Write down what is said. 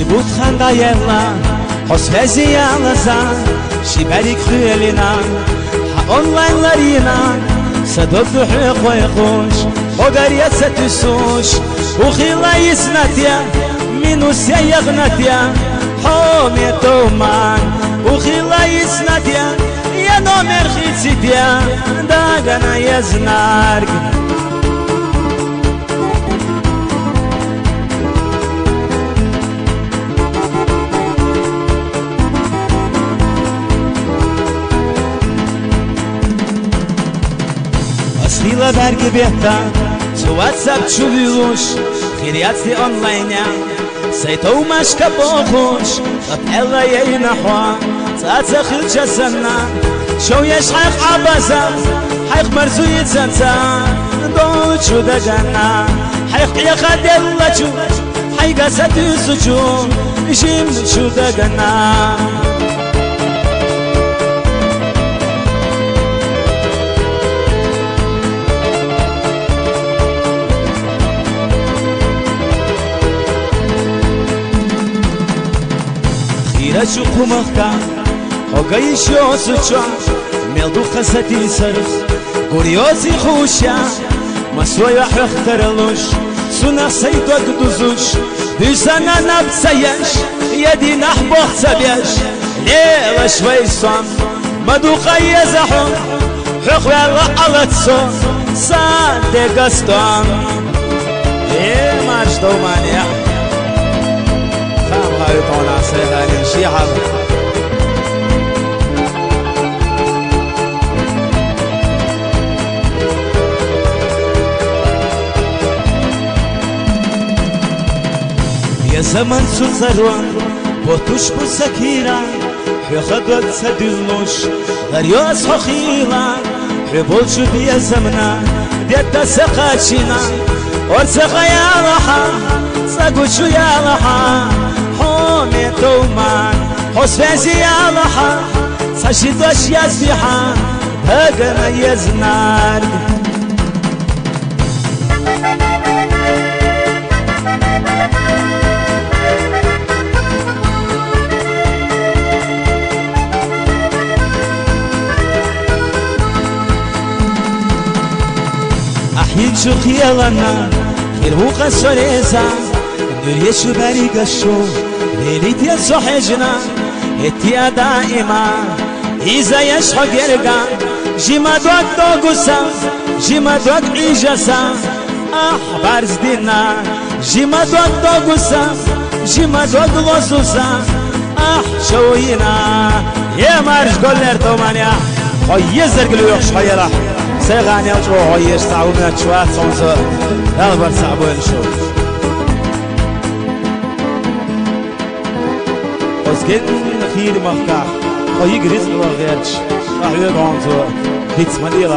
שיבוט חנדיילה חוספזי ילזה שיבריק חיילינה האונליין לרינה صدق حق ويخوش وقرية ستسوش وخيلا يسنتيا منو سيغنتيا حومي تومان وخيلا يسنتيا يا نومر خيتيا داغنا يزنارك Сила берги бета, цу WhatsApp чувилуш, хириацти онлайня, сайтоу машка бохуш, апелла ей нахва, цаца хилча санна, шоу еш хайх абаза, хайх марзуи цанца, дол чуда ганна, хайх яха делла чу, хайга сатусу чу, жим чуда ганна. Рачу кумахка, хога еще суча, мелду хасати сарус, курьози хуша, масоя хахтаралуш, суна сайдок дузуш, дюсана набцаяш, яди нахбох цабяш, лева швейсон, мадуха язахун, хохвела алатсо, саде гастон. Марш домания. يطون عسيغاني شيحة يا زمن سوزروان بوتوش بسكيرا حيخدوك سدلوش غريوس حخيلا حبولشو بيا زمنا ديتا سقاشينا ورسخا يا لحا ساقوشو يا لحا حومي تومان حسفازي يا لحا ساشيدوش يزبيحا داقنا يزنار أحيي شو خيالنا خيروقا سوريزا دوري شو باريقا شو ليلتي صحجنا اتيا دائما إذا يشحق يرقا جيما دوك دوغوسا جيما دوك إيجاسا أحبار زدنا جيما دوك دوغوسا جيما دوك لوسوسا شوينا يا مارش قولر تومانيا خيزر قلو يخش خيرا سيغاني أجو خيش تعونا تشوات صنصر هالبر صعبون شو وزجن خير مفكع خيق رزق وغيرش راح يقعون تو هيتس مدير